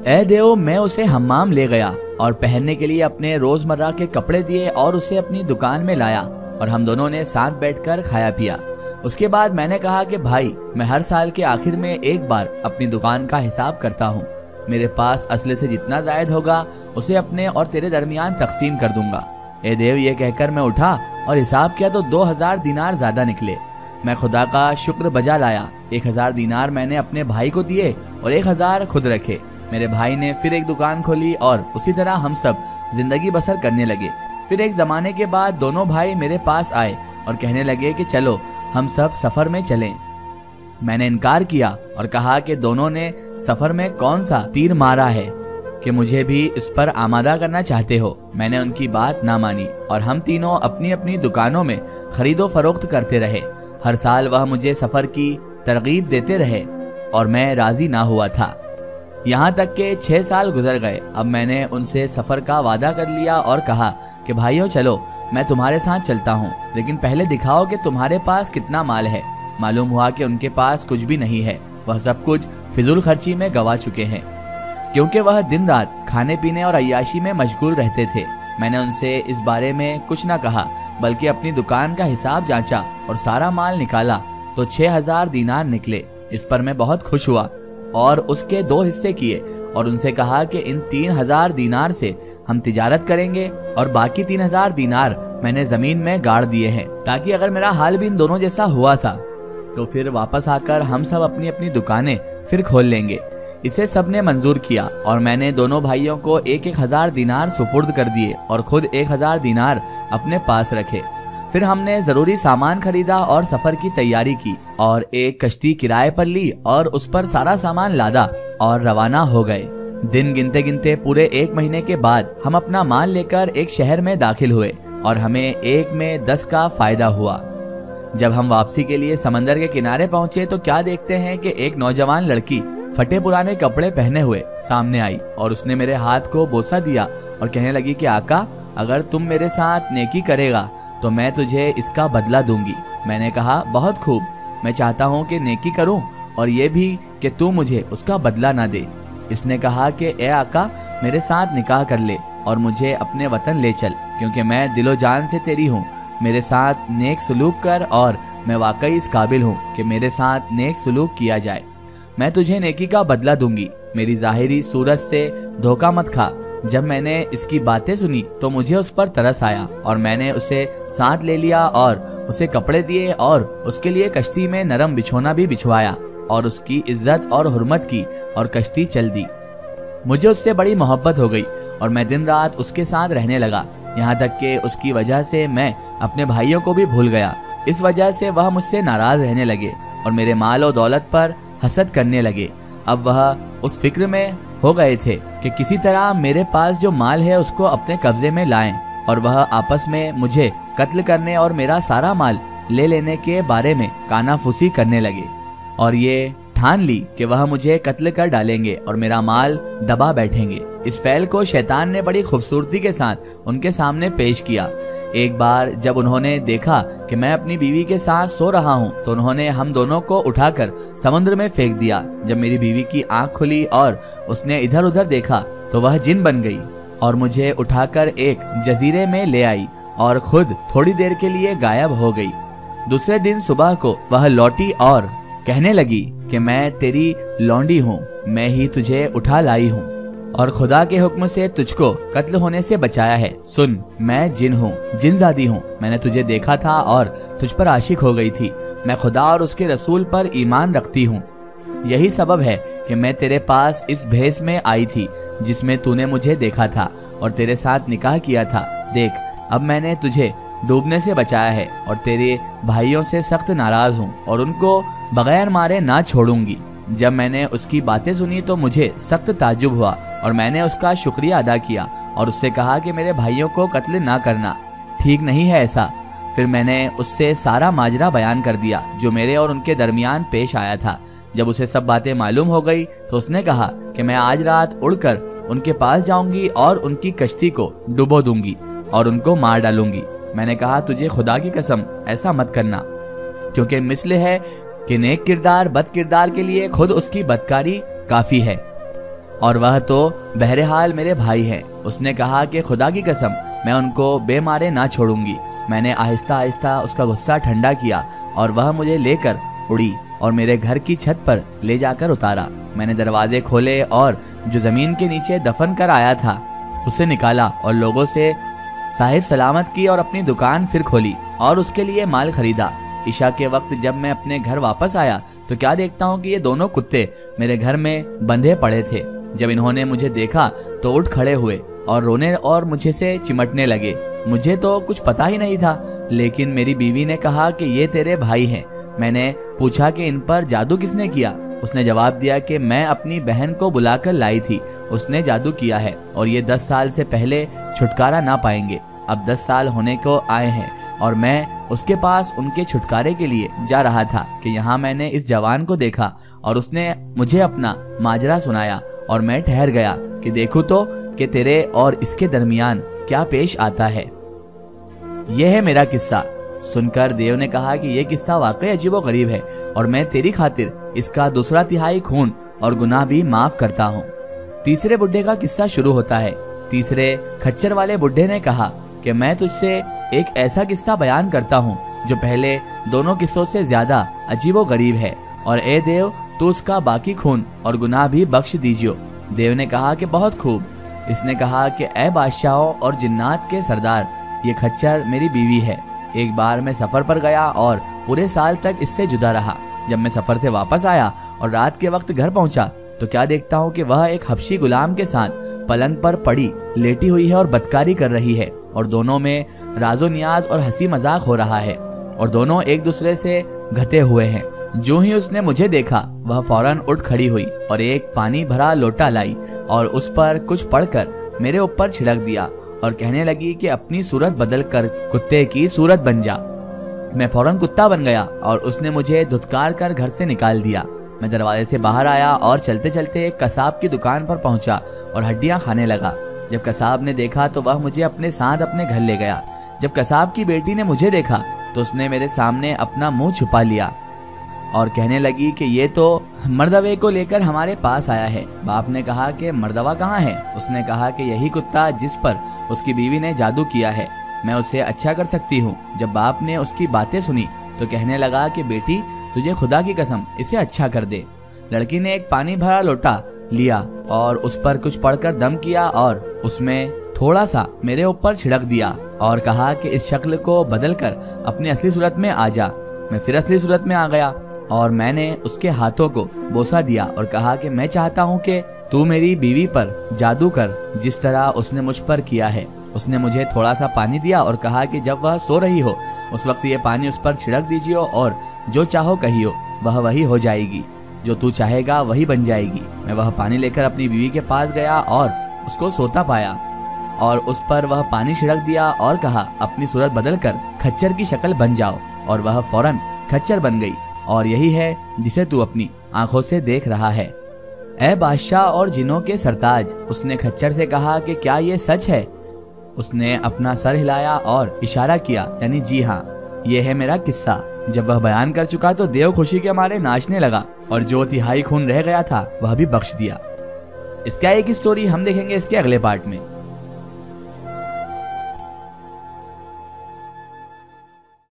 ए देव, मैं उसे हम्माम ले गया और पहनने के लिए अपने रोजमर्रा के कपड़े दिए और उसे अपनी दुकान में लाया और हम दोनों ने साथ बैठकर खाया पिया। उसके बाद मैंने कहा कि भाई, मैं हर साल के आखिर में एक बार अपनी दुकान का हिसाब करता हूँ। मेरे पास असले से जितना जायद होगा उसे अपने और तेरे दरमियान तकसीम कर दूंगा। ए देव, ये कहकर मैं उठा और हिसाब किया तो 2000 दीनार ज्यादा निकले। मैं खुदा का शुक्र बजा लाया। 1000 दीनार मैंने अपने भाई को दिए और 1000 खुद रखे। मेरे भाई ने फिर एक दुकान खोली और उसी तरह हम सब जिंदगी बसर करने लगे। फिर एक जमाने के बाद दोनों भाई मेरे पास आए और कहने लगे कि चलो हम सब सफर में चलें। मैंने इनकार किया और कहा कि दोनों ने सफर में कौन सा तीर मारा है कि मुझे भी इस पर आमादा करना चाहते हो। मैंने उनकी बात ना मानी और हम तीनों अपनी अपनी दुकानों में खरीदो फरोख्त करते रहे। हर साल वह मुझे सफर की तरगीब देते रहे और मैं राजी ना हुआ था। यहाँ तक के 6 साल गुजर गए। अब मैंने उनसे सफर का वादा कर लिया और कहा कि भाइयों चलो, मैं तुम्हारे साथ चलता हूँ, लेकिन पहले दिखाओ कि तुम्हारे पास कितना माल है। मालूम हुआ कि उनके पास कुछ भी नहीं है। वह सब कुछ फिजूल खर्ची में गवा चुके हैं, क्योंकि वह दिन रात खाने पीने और अय्याशी में मशगूल रहते थे। मैंने उनसे इस बारे में कुछ न कहा, बल्कि अपनी दुकान का हिसाब जांचा और सारा माल निकाला तो 6000 दीनार निकले। इस पर मैं बहुत खुश हुआ और उसके 2 हिस्से किए और उनसे कहा कि इन 3000 दीनार से हम तिजारत करेंगे और बाकी 3000 दीनार मैंने जमीन में गाड़ दिए हैं, ताकि अगर मेरा हाल भी इन दोनों जैसा हुआ था तो फिर वापस आकर हम सब अपनी अपनी दुकानें फिर खोल लेंगे। इसे सबने मंजूर किया और मैंने दोनों भाइयों को 1000 दीनार सुपुर्द कर दिए और खुद 1000 दीनार अपने पास रखे। फिर हमने जरूरी सामान खरीदा और सफर की तैयारी की और एक कश्ती किराए पर ली और उस पर सारा सामान लादा और रवाना हो गए। दिन गिनते गिनते पूरे 1 महीने के बाद हम अपना माल लेकर एक शहर में दाखिल हुए और हमें 1 में 10 का फायदा हुआ। जब हम वापसी के लिए समंदर के किनारे पहुंचे तो क्या देखते हैं कि एक नौजवान लड़की फटे पुराने कपड़े पहने हुए सामने आई और उसने मेरे हाथ को बोसा दिया और कहने लगी कि आका, अगर तुम मेरे साथ नेकी करेगा तो मैं तुझे इसका बदला दूंगी। मैंने कहा, बहुत खूब, मैं चाहता हूँ कि नेकी करूँ और ये भी कि तू मुझे उसका बदला ना दे। इसने कहा कि ए आका, मेरे साथ निकाह कर ले और मुझे अपने वतन ले चल, क्योंकि मैं दिलो जान से तेरी हूँ। मेरे साथ नेक सलूक कर और मैं वाकई इस काबिल हूँ कि मेरे साथ नेक सलूक किया जाए। मैं तुझे नेकी का बदला दूंगी। मेरी जाहिरी सूरत से धोखा मत खा। जब मैंने इसकी बातें सुनी तो मुझे उस पर तरस आया और मैंने उसे साथ ले लिया और उसे कपड़े दिए और उसके लिए कश्ती में नरम बिछोना भी बिछवाया और उसकी इज्जत और हुर्मत की और कश्ती चल दी। मुझे उससे बड़ी मोहब्बत हो गई और मैं दिन रात उसके साथ रहने लगा, यहाँ तक कि उसकी वजह से मैं अपने भाइयों को भी भूल गया। इस वजह से वह मुझसे नाराज रहने लगे और मेरे माल और दौलत पर हसद करने लगे। अब वह उस फिक्र में हो गए थे कि किसी तरह मेरे पास जो माल है उसको अपने कब्जे में लाएं और वह आपस में मुझे कत्ल करने और मेरा सारा माल ले लेने के बारे में कानाफूसी करने लगे और ये ठान ली कि वह मुझे कत्ल कर डालेंगे और मेरा माल दबा बैठेंगे। इस फैल को शैतान ने बड़ी खूबसूरती के साथ उनके सामने पेश किया। एक बार जब उन्होंने देखा कि मैं अपनी बीवी के साथ सो रहा हूँ तो उन्होंने हम दोनों को उठाकर समुद्र में फेंक दिया। जब मेरी बीवी की आंख खुली और उसने इधर उधर देखा तो वह जिन बन गई और मुझे उठाकर एक जजीरे में ले आई और खुद थोड़ी देर के लिए गायब हो गई। दूसरे दिन सुबह को वह लौटी और कहने लगी कि मैं तेरी लौंडी हूँ, मैं ही तुझे उठा लाई हूँ और खुदा के हुक्म से तुझको कत्ल होने से बचाया है। सुन, मैं जिन हूँ, जिनजादी हूँ। मैंने तुझे देखा था और तुझ पर आशिक हो गई थी। मैं खुदा और उसके रसूल पर ईमान रखती हूँ। यही सबब है कि मैं तेरे पास इस भेस में आई थी जिसमें तूने मुझे देखा था और तेरे साथ निकाह किया था। देख, अब मैंने तुझे डूबने से बचाया है और तेरे भाइयों से सख्त नाराज हूँ और उनको बगैर मारे ना छोड़ूंगी। जब मैंने उसकी बातें सुनी तो मुझे सख्त ताज्जुब हुआ और मैंने उसका शुक्रिया अदा किया और उससे कहा कि मेरे भाइयों को कत्ल ना करना, ठीक नहीं है ऐसा। फिर मैंने उससे सारा माजरा बयान कर दिया जो मेरे और उनके दरमियान पेश आया था। जब उसे सब बातें मालूम हो गई तो उसने कहा कि मैं आज रात उड़कर उनके पास जाऊंगी और उनकी कश्ती को डुबो दूंगी और उनको मार डालूंगी। मैंने कहा, तुझे खुदा की कसम ऐसा मत करना, क्योंकि मिस्ल है कि नेक किरदार बद किरदार के लिए खुद उसकी बदकारी काफी है। और वह तो बहरहाल मेरे भाई हैं। उसने कहा कि खुदा की कसम मैं उनको बेमारे ना छोड़ूंगी। मैंने आहिस्ता आहिस्ता उसका गुस्सा ठंडा किया और वह मुझे लेकर उड़ी और मेरे घर की छत पर ले जाकर उतारा। मैंने दरवाजे खोले और जो जमीन के नीचे दफन कर आया था उसे निकाला और लोगों से साहिब सलामत की और अपनी दुकान फिर खोली और उसके लिए माल खरीदा। ईशा के वक्त जब मैं अपने घर वापस आया तो क्या देखता हूँ कि ये दोनों कुत्ते मेरे घर में बंधे पड़े थे। जब इन्होंने मुझे देखा तो उठ खड़े हुए और रोने और मुझे से चिमटने लगे। मुझे तो कुछ पता ही नहीं था, लेकिन मेरी बीवी ने कहा कि ये तेरे भाई हैं। मैंने पूछा कि इन पर जादू किसने किया। उसने जवाब दिया कि मैं अपनी बहन को बुलाकर लाई थी, उसने जादू किया है और ये 10 साल से पहले छुटकारा ना पाएंगे। अब 10 साल होने को आए हैं और मैं उसके पास उनके छुटकारे के लिए जा रहा था कि यहाँ मैंने इस जवान को देखा और उसने मुझे अपना माजरा सुनाया और मैं ठहर गया कि देखूं तो कि तेरे और इसके दरमियान क्या पेश आता है। यह है मेरा किस्सा। सुनकर देव ने कहा कि यह किस्सा वाकई अजीबोगरीब है और मैं तेरी खातिर इसका 2/3 खून और गुनाह भी माफ करता हूँ। तीसरे बुढ़े का किस्सा शुरू होता है। तीसरे खच्चर वाले बुढ़े ने कहा कि मैं तुझसे एक ऐसा किस्सा बयान करता हूँ जो पहले दोनों किस्सों से ज्यादा अजीबोगरीब है और ए देव तू उसका बाकी खून और गुनाह भी बख्श दीजियो। देव ने कहा कि बहुत खूब। इसने कहा कि ए बादशाहों और जिन्नात के सरदार, ये खच्चर मेरी बीवी है। एक बार मैं सफर पर गया और पूरे साल तक इससे जुदा रहा। जब मैं सफर से वापस आया और रात के वक्त घर पहुंचा तो क्या देखता हूँ कि वह एक हबशी गुलाम के साथ पलंग पर पड़ी लेटी हुई है और बदकारी कर रही है और दोनों में राजो नियाज और हंसी मजाक हो रहा है और दोनों एक दूसरे से घते हुए हैं। जो ही उसने मुझे देखा वह फौरन उठ खड़ी हुई और एक पानी भरा लोटा लाई और उस पर कुछ पढ़कर मेरे ऊपर छिड़क दिया और कहने लगी कि अपनी सूरत बदल कर कुत्ते की सूरत बन जा। मैं फौरन कुत्ता बन गया और उसने मुझे धुतकार कर घर से निकाल दिया। मैं दरवाजे से बाहर आया और चलते चलते एक कसाब की दुकान पर पहुंचा और हड्डियां खाने लगा। जब कसाब ने देखा तो वह मुझे अपने साथ अपने घर ले गया। जब कसाब की बेटी ने मुझे देखा तो उसने मेरे सामने अपना मुंह छुपा लिया और कहने लगी कि ये तो मर्दवे को लेकर हमारे पास आया है। बाप ने कहा कि मर्दवा कहाँ है? उसने कहा कि यही कुत्ता जिस पर उसकी बीवी ने जादू किया है, मैं उसे अच्छा कर सकती हूँ। जब बाप ने उसकी बातें सुनी तो कहने लगा कि बेटी तुझे खुदा की कसम इसे अच्छा कर दे। लड़की ने एक पानी भरा लोटा लिया और उस पर कुछ पढ़कर दम किया और उसमें थोड़ा सा मेरे ऊपर छिड़क दिया और कहा कि इस शक्ल को बदल कर अपनी असली सूरत में आ जा। मैं फिर असली सूरत में आ गया और मैंने उसके हाथों को बोसा दिया और कहा कि मैं चाहता हूँ कि तू मेरी बीवी पर जादू कर जिस तरह उसने मुझ पर किया है। उसने मुझे थोड़ा सा पानी दिया और कहा कि जब वह सो रही हो उस वक्त ये पानी उस पर छिड़क दीजिए और जो चाहो कहियो वह वही हो जाएगी, जो तू चाहेगा वही बन जाएगी। मैं वह पानी लेकर अपनी बीवी के पास गया और उसको सोता पाया और उस पर वह पानी छिड़क दिया और कहा अपनी सूरत बदल कर खच्चर की शक्ल बन जाओ और वह फौरन खच्चर बन गई और यही है जिसे तू अपनी आंखों से देख रहा है। ए बादशाह और जिनों के सरताज, उसने खच्चर से कहा कि क्या ये सच है? उसने अपना सर हिलाया और इशारा किया यानी जी हाँ, ये है मेरा किस्सा। जब वह बयान कर चुका तो देव खुशी के मारे नाचने लगा और जो 1/3 खून रह गया था वह भी बख्श दिया। इसका एक स्टोरी हम देखेंगे इसके अगले पार्ट में।